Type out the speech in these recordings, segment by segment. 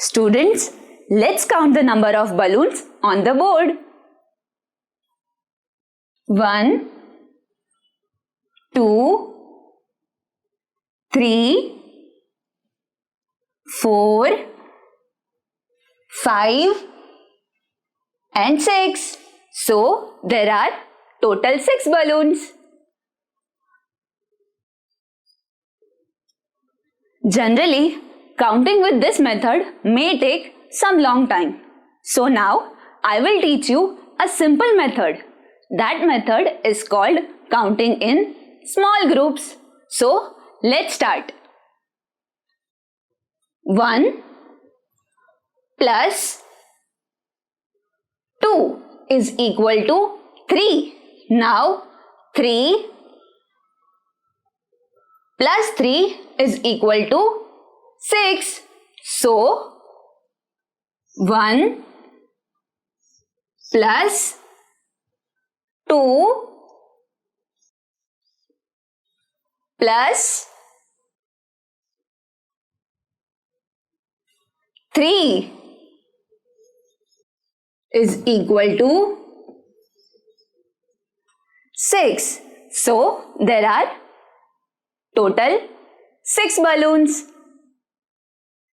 Students, let's count the number of balloons on the board. 1, 2, 3, 4, 5 and 6. So, there are total 6 balloons. Generally, counting with this method may take some long time. So now, I will teach you a simple method. That method is called counting in small groups. So, let's start. 1 plus 2 is equal to 3. Now, 3 plus 3 is equal to 6. So, 1 plus 2 plus 3 is equal to 6. So, there are total 6 balloons.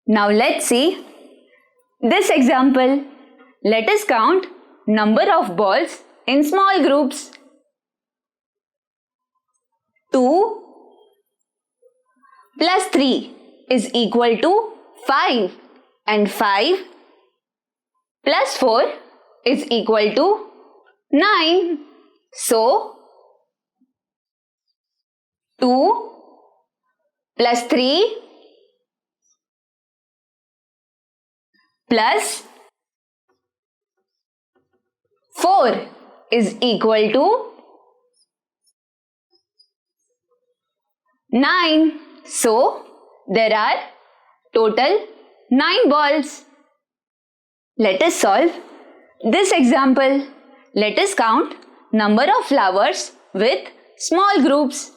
Now let's see this example. Let us count number of balls in small groups. 2 plus 3 is equal to 5 and 5 plus 4 is equal to 9. So, 2 plus 3 plus 4 is equal to 9. So, there are total 9 balls. Let us solve this example. Let us count number of flowers with small groups.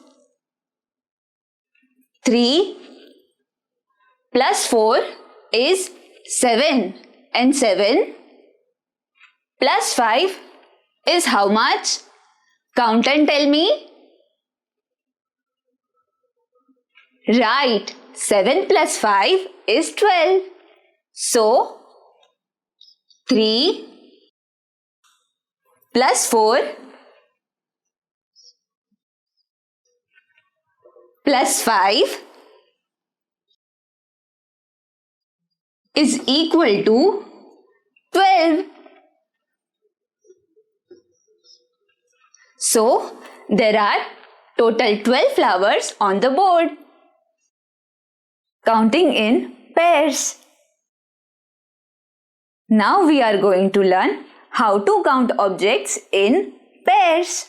3 plus 4 is 7 and 7 plus 5 is how much? Count and tell me. Right, 7 plus 5 is 12. So, 3 plus 4 plus 5 is equal to 12. So, there are total 12 flowers on the board. Counting in pairs. Now we are going to learn how to count objects in pairs.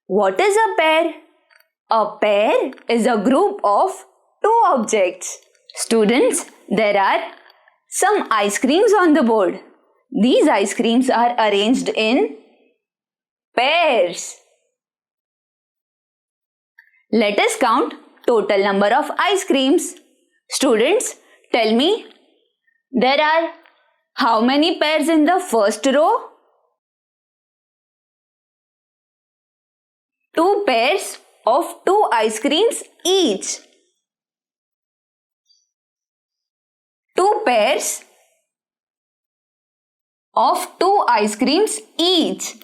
What is a pair? A pair is a group of 2 objects. Students, there are some ice creams on the board. These ice creams are arranged in pairs. Let us count total number of ice creams. Students, tell me, there are how many pairs in the first row? 2 pairs of 2 ice creams each. 2 pairs of 2 ice creams each.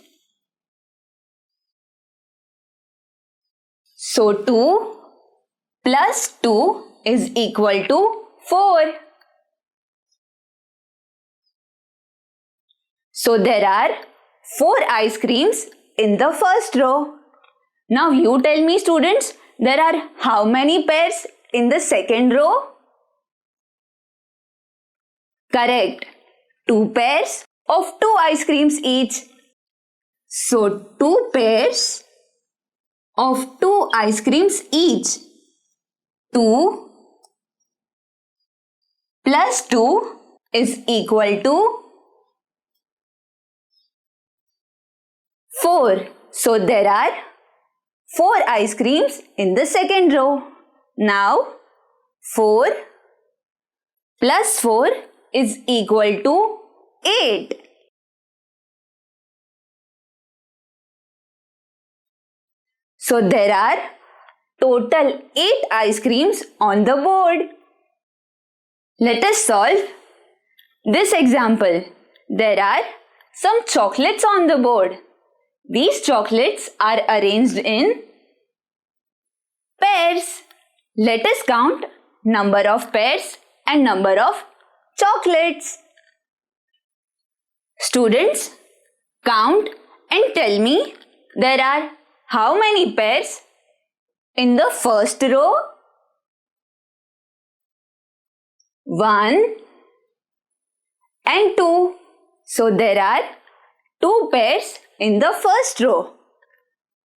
So 2 plus 2 is equal to 4. So there are 4 ice creams in the first row. Now you tell me, students, there are how many pairs in the second row? Correct. 2 pairs of 2 ice creams each. So 2 pairs of 2 ice creams each. 2 plus 2 is equal to 4. So there are 4 ice creams in the second row. Now 4 plus 4 is equal to 8. So there are total 8 ice creams on the board. Let us solve this example. There are some chocolates on the board. These chocolates are arranged in pairs. Let us count number of pairs and number of chocolates. Students, count and tell me there are how many pairs in the first row? 1 and 2. So there are 2 pairs in the first row.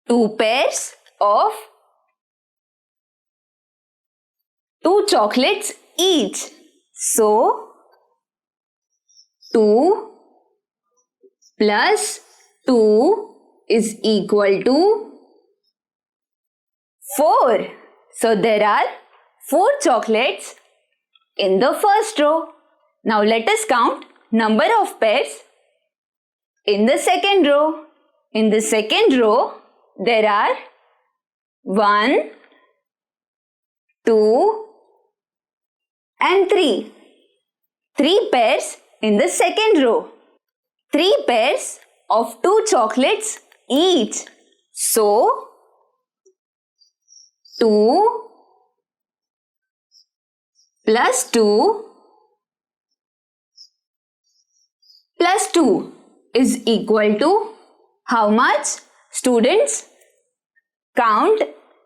2 pairs of 2 chocolates each. So 2 plus 2 is equal to 4. So there are 4 chocolates in the first row. Now let us count number of pairs in the second row. In the second row, there are 1, 2 and 3. 3 pairs in the second row. 3 pairs of 2 chocolates each. So 2 plus 2 plus 2 is equal to how much? Students, count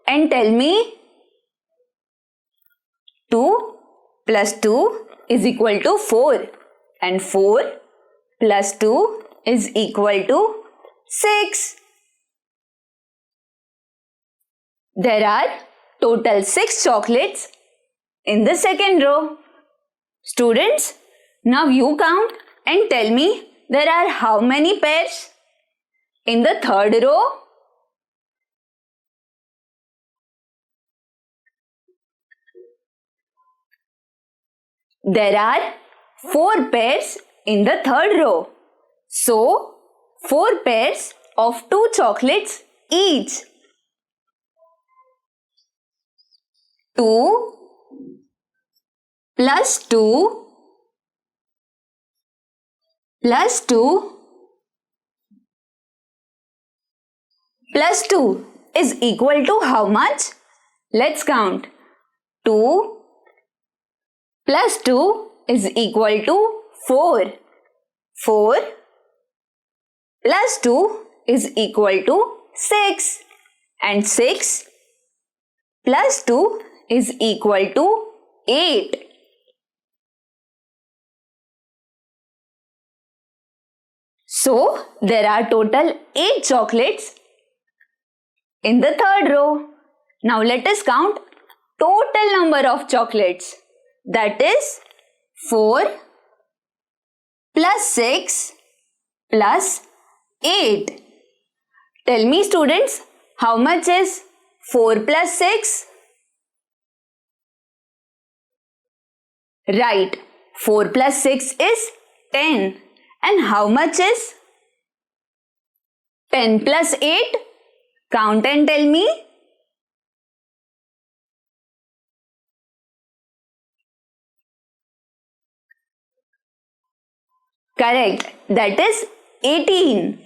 and tell me. 2 plus 2 is equal to 4 and 4 plus 2 is equal to 6. There are total 6 chocolates in the second row. Students, now you count and tell me there are how many pairs in the third row? There are 4 pairs in the third row. So 4 pairs of 2 chocolates each. 2 plus 2 plus 2 plus 2 is equal to how much? Let's count. 2 plus 2 is equal to 4. 4 plus 2 is equal to 6. And 6 plus 2 is equal to 8. So, there are total 8 chocolates in the third row. Now, let us count total number of chocolates. That is 4 plus 6 plus 8. Tell me, students, how much is 4 plus 6? Right, 4 plus 6 is 10. And how much is 10 plus 8? Count and tell me. Correct, that is 18.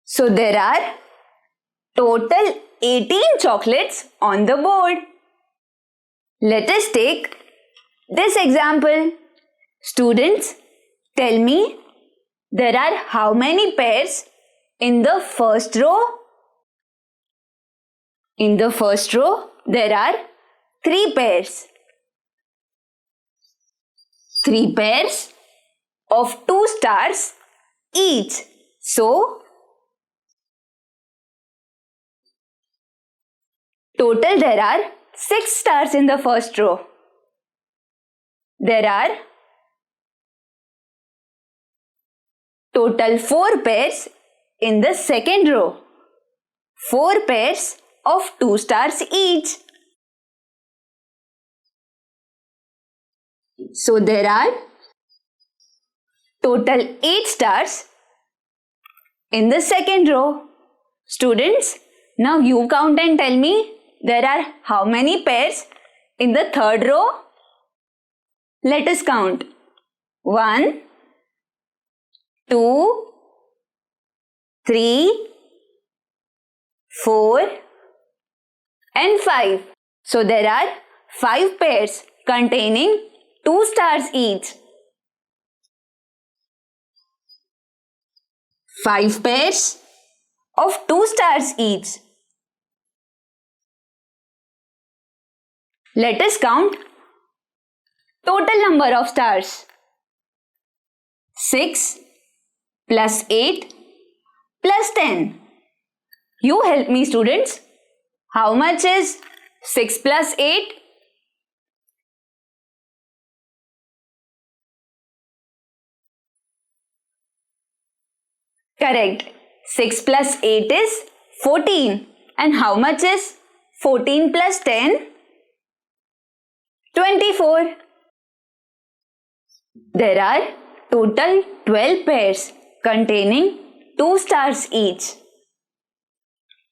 So there are total 18 chocolates on the board. Let us take this example. Students, tell me there are how many pairs in the first row? In the first row, there are 3 pairs. 3 pairs of 2 stars each. So, total there are 6 stars in the first row. There are total 4 pairs in the second row. 4 pairs of 2 stars each. So there are total 8 stars in the second row. Students, now you count and tell me there are how many pairs in the third row? Let us count. 1, 2, 3, 4 and 5. So there are 5 pairs containing 2 stars each. 5 pairs of 2 stars each. Let us count total number of stars. 6 plus 8 plus 10. You help me, students. How much is 6 plus 8? Correct. 6 plus 8 is 14. And how much is 14 plus 10? 24. There are total 12 pairs containing 2 stars each.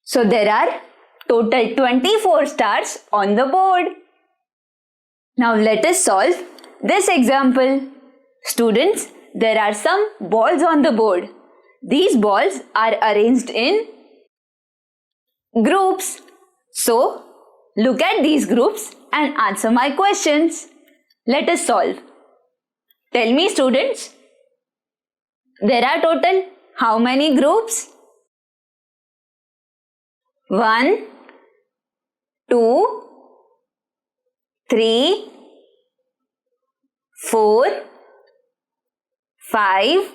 So there are total 24 stars on the board. Now let us solve this example. Students, there are some balls on the board. These balls are arranged in groups. So, look at these groups and answer my questions. Let us solve. Tell me, students, there are total how many groups? 1, 2, 3, 4, 5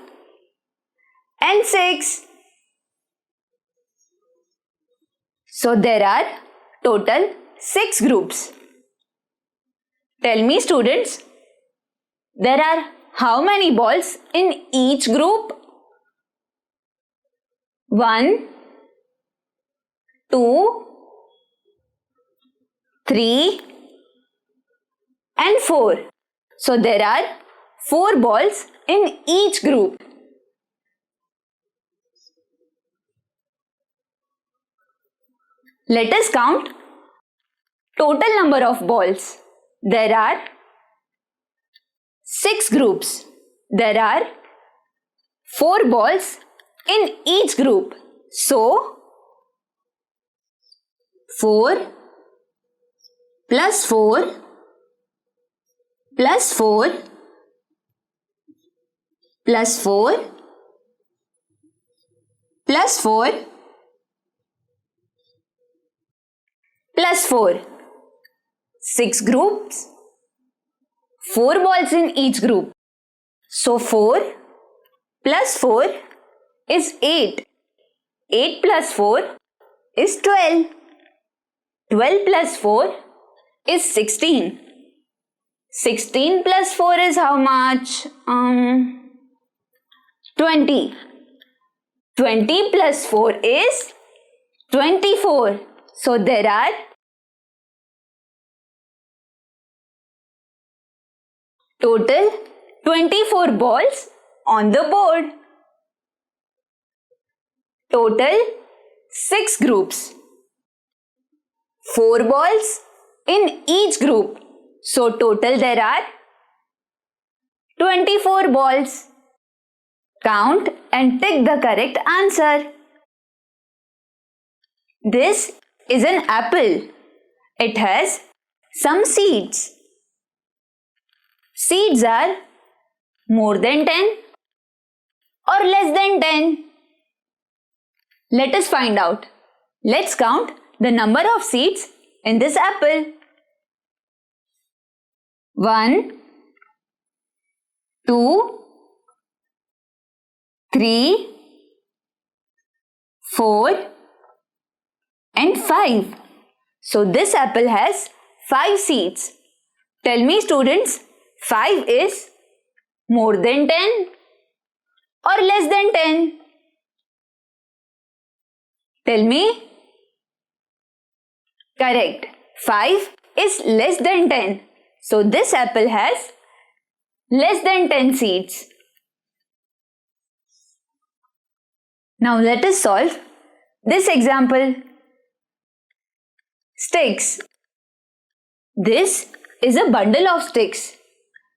and 6. So there are total 6 groups. Tell me, students, there are how many balls in each group? 1, 2, 3 and 4. So there are 4 balls in each group. Let us count total number of balls. There are 6 groups. There are 4 balls in each group. So, 4 plus 4 plus 4 plus 4 plus 4 plus 4. 6 groups, 4 balls in each group. So 4 plus 4 is 8. 8 plus 4 is 12. 12 plus 4 is 16. 16 plus 4 is how much? 20. 20 plus 4 is 24. So there are total 24 balls on the board. Total 6 groups. 4 balls in each group. So total there are 24 balls. Count and tick the correct answer. This is an apple. It has some seeds. Seeds are more than 10 or less than 10. Let us find out. Let's count the number of seeds in this apple. 1, 2, 3, 4 and 5. So this apple has 5 seeds. Tell me, students, 5 is more than 10 or less than 10? Tell me. Correct. 5 is less than 10. So this apple has less than 10 seeds. Now let us solve this example. Sticks. This is a bundle of sticks.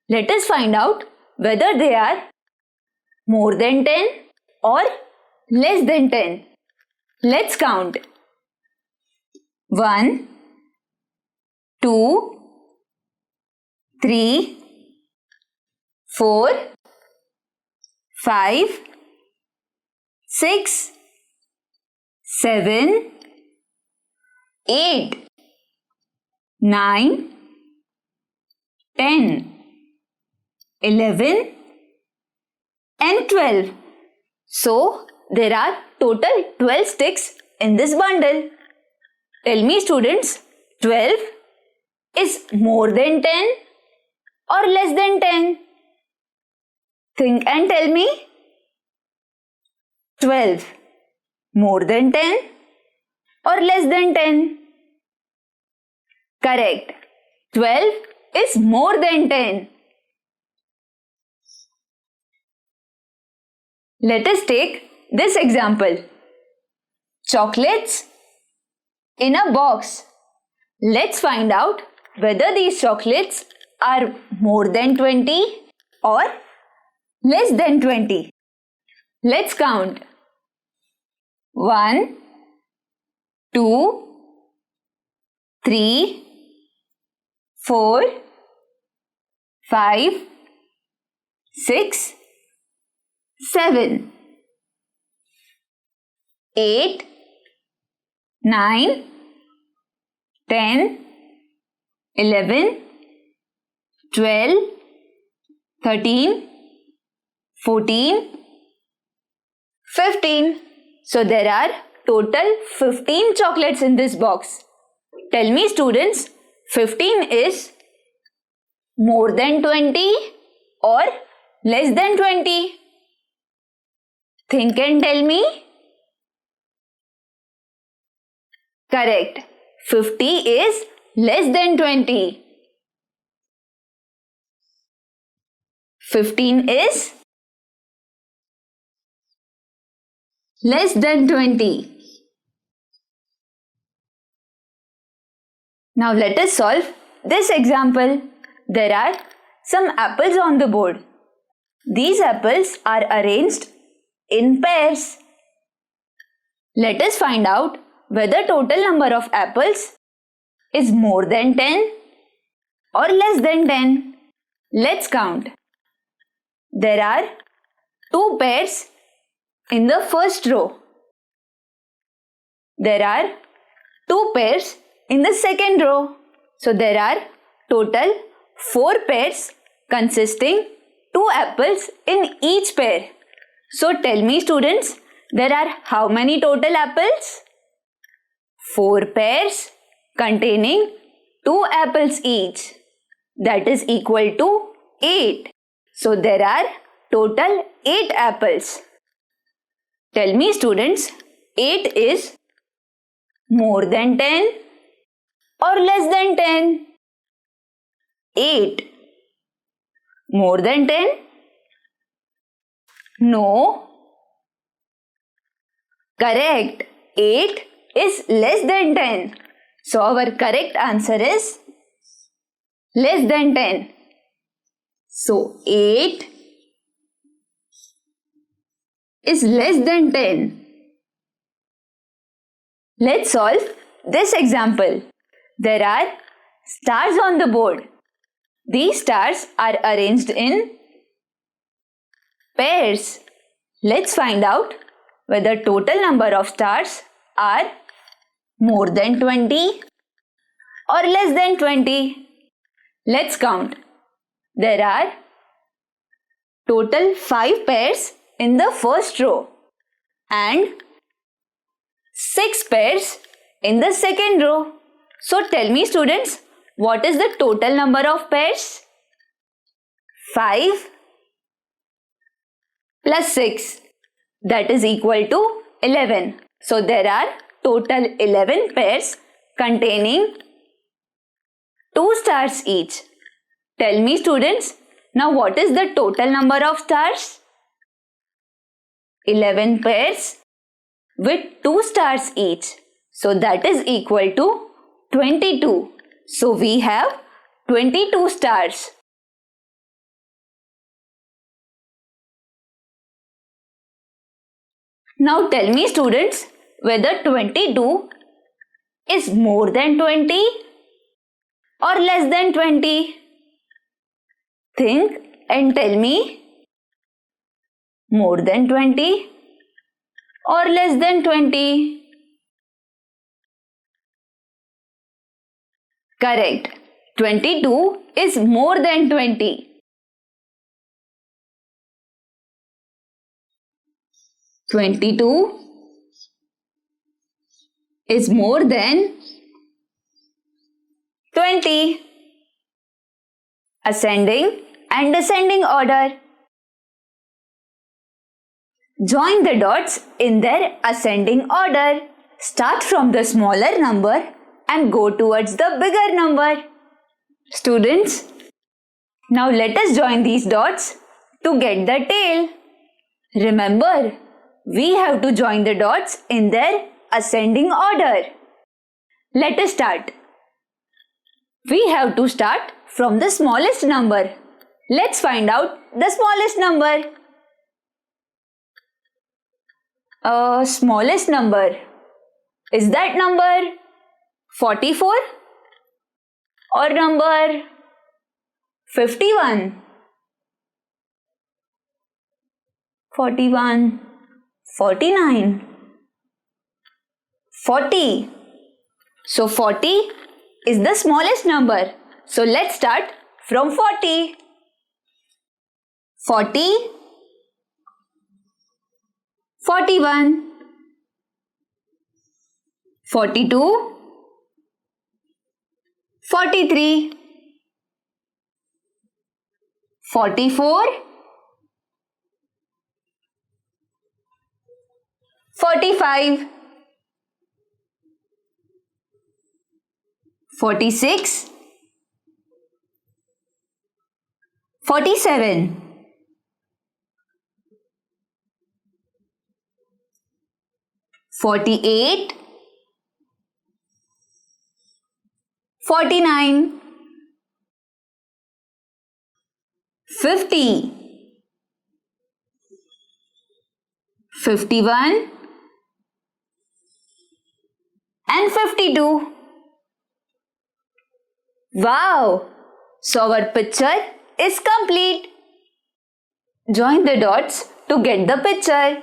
Let us find out whether they are more than 10 or less than 10. Let's count. 1, 2, 3, 4, 5, 6, 7, 8, 9, 10, 11 and 12. So, there are total 12 sticks in this bundle. Tell me students, 12 is more than 10 or less than 10? Think and tell me. 12 more than 10 or less than 10? Correct. 12 is more than 10. Let us take this example. Chocolates in a box. Let's find out whether these chocolates are more than 20 or less than 20. Let's count. 1, 2, 3, 4, 5, 6, 7, 8, 9, 10, 11, 12, 13, 14, 15. So there are total 15 chocolates in this box. Tell me students, 15 is more than 20 or less than 20? Think and tell me. Correct. 50 is less than 20. 15 is less than 20. Now let us solve this example. There are some apples on the board. These apples are arranged in pairs. Let us find out whether total number of apples is more than 10 or less than 10. Let's count. There are 2 pairs in the first row. There are 2 pairs in the second row. So there are total 4 pairs consisting 2 apples in each pair. So tell me students, there are how many total apples? 4 pairs containing 2 apples each. That is equal to 8. So there are total 8 apples. Tell me students, 8 is more than 10 or less than 10? 8 more than 10? No. Correct. 8 is less than 10. So our correct answer is less than 10. So 8 is less than 10. Let's solve this example. There are stars on the board. These stars are arranged in pairs. Let's find out whether total number of stars are more than 20 or less than 20. Let's count. There are total 5 pairs in the first row and 6 pairs in the second row. So tell me students, what is the total number of pairs? 5 plus 6, that is equal to 11. So there are total 11 pairs containing 2 stars each. Tell me, students, now what is the total number of stars? 11 pairs with 2 stars each. So that is equal to 22. So we have 22 stars. Now tell me, students, whether 22 is more than 20 or less than 20. Think and tell me. More than 20 or less than 20? Correct. 22 is more than 20. 22 is more than 20. Ascending and descending order. Join the dots in their ascending order. Start from the smaller number and go towards the bigger number. Students, now let us join these dots to get the tail. Remember, we have to join the dots in their ascending order. Let us start. We have to start from the smallest number. Let's find out the smallest number. Smallest number. Is that number 44 or number 51? 41, 49, 40. So 40 is the smallest number. So let's start from 40. 40, 41, 42, 43, 44, 45, 46, 47, 48, 49, 50, 51 and 52. Wow! So our picture is complete. Join the dots to get the picture.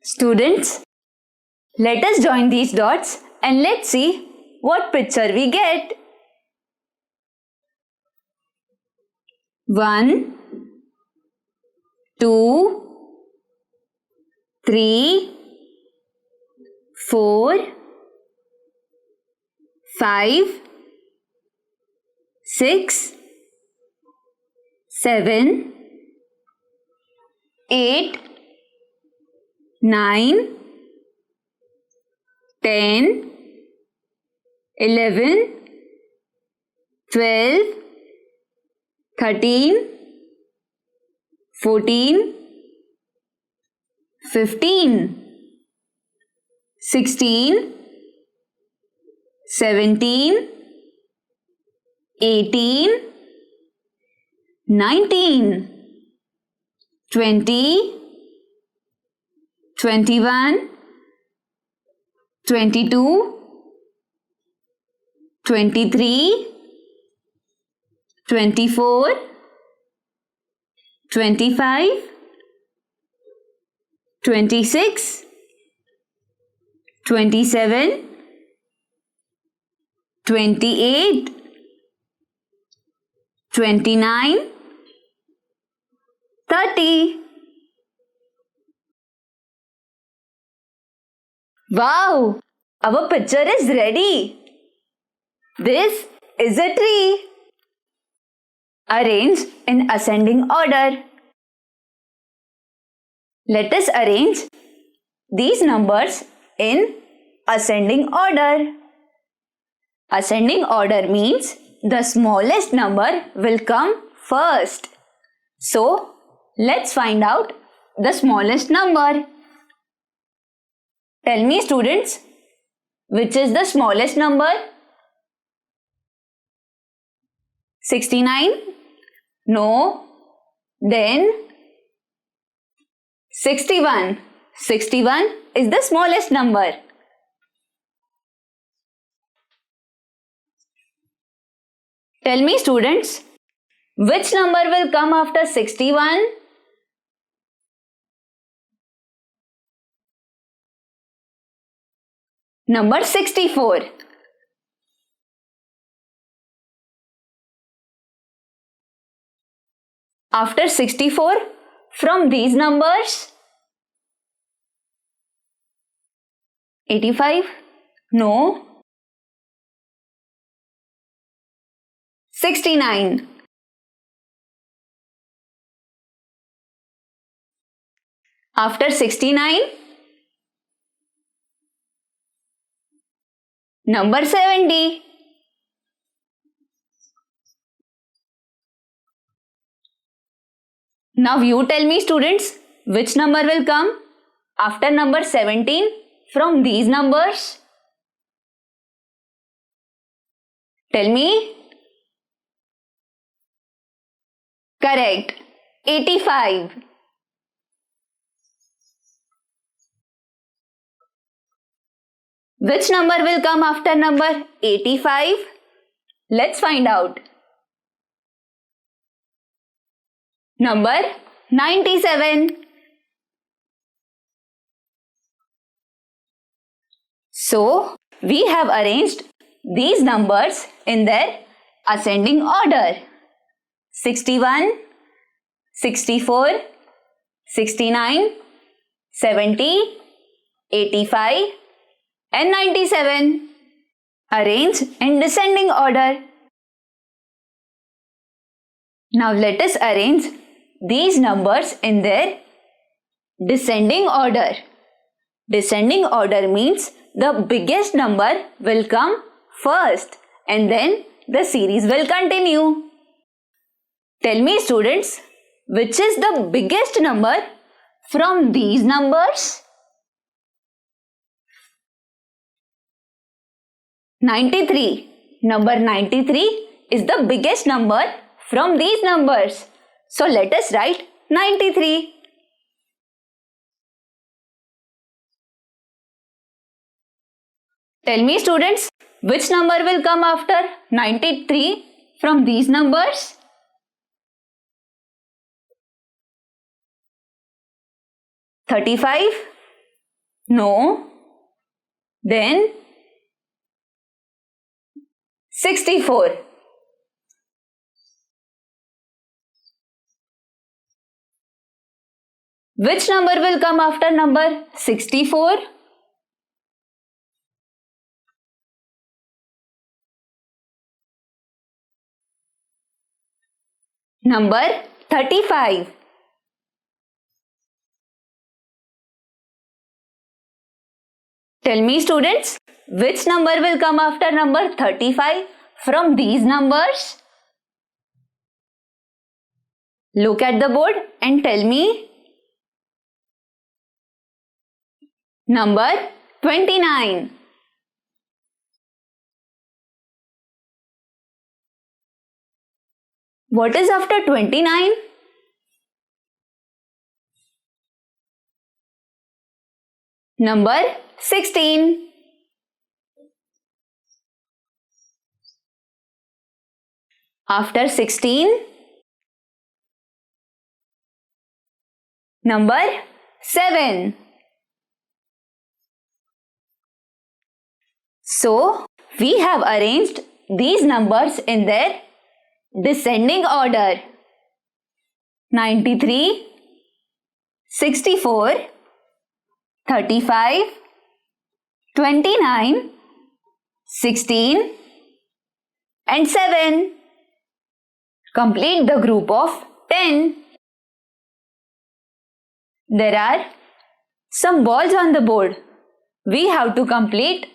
Students, let us join these dots and let's see what picture we get. 1, 2, 3, 4, 5, 6, 7, 8, 9, 10, 11, 12, 13, 14, 15, 16, 17, 18, 19, 20, 21, 22, 23, 24, 25, 26, 27, 28, 29, 30. Wow! Our picture is ready. This is a tree. Arrange in ascending order. Let us arrange these numbers in ascending order. Ascending order means the smallest number will come first. So, let's find out the smallest number. Tell me, students, which is the smallest number? 69? No. Then 61. 61 is the smallest number. Tell me, students, which number will come after 61? Number 64. After 64, from these numbers, 85? No. 69. After 69, number 70. Now you tell me, students, which number will come after number 17 from these numbers? Tell me. Correct. 85. Which number will come after number 85? Let's find out. Number 97. So, we have arranged these numbers in their ascending order. 61, 64, 69, 70, 85 and 97. Arrange in descending order. Now let us arrange these numbers in their descending order. Descending order means the biggest number will come first and then the series will continue. Tell me, students, which is the biggest number from these numbers? 93. Number 93 is the biggest number from these numbers. So let us write 93. Tell me, students, which number will come after 93 from these numbers? 35? No. Then 64. Which number will come after number 64? Number 35. Tell me, students, which number will come after number 35 from these numbers? Look at the board and tell me. Number 29. What is after 29? Number 16. After 16, number 7. So, we have arranged these numbers in their descending order. 93, 64, 35, 29, 16 and 7. Complete the group of 10. There are some balls on the board. we have to complete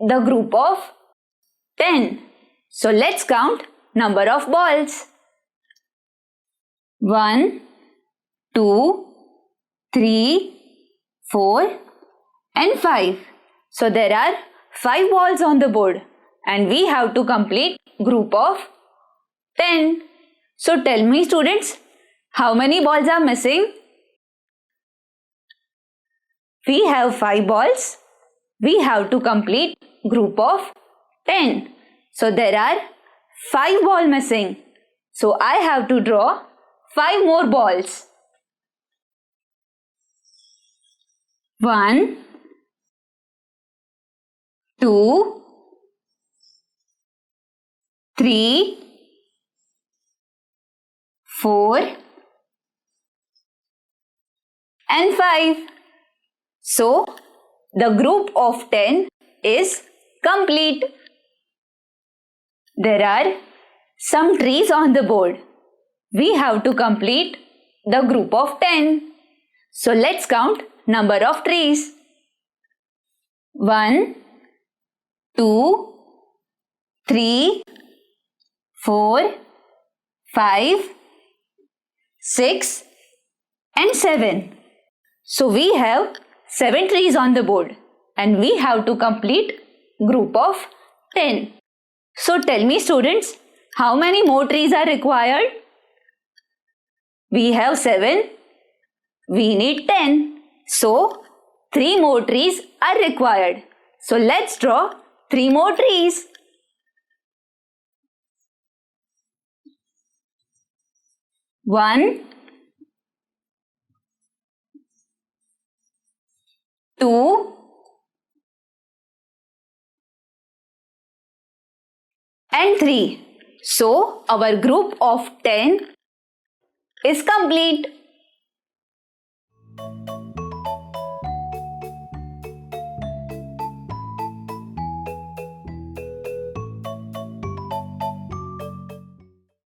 the group of 10. So let's count number of balls. 1, 2, 3, 4 and 5. So there are 5 balls on the board and we have to complete group of 10. So tell me students, how many balls are missing? We have 5 balls. We have to complete group of 10. So there are 5 balls missing. So I have to draw 5 more balls. 1, 2, 3, 4 and 5. So the group of 10 is complete. There are some trees on the board. We have to complete the group of 10. So let's count number of trees. 1, 2, 3, 4, 5, 6 and 7. So we have 7 trees on the board and we have to complete group of 10. So tell me students, how many more trees are required? We have 7. We need 10. So 3 more trees are required. So let's draw 3 more trees. 1, 2 and 3. So our group of 10 is complete.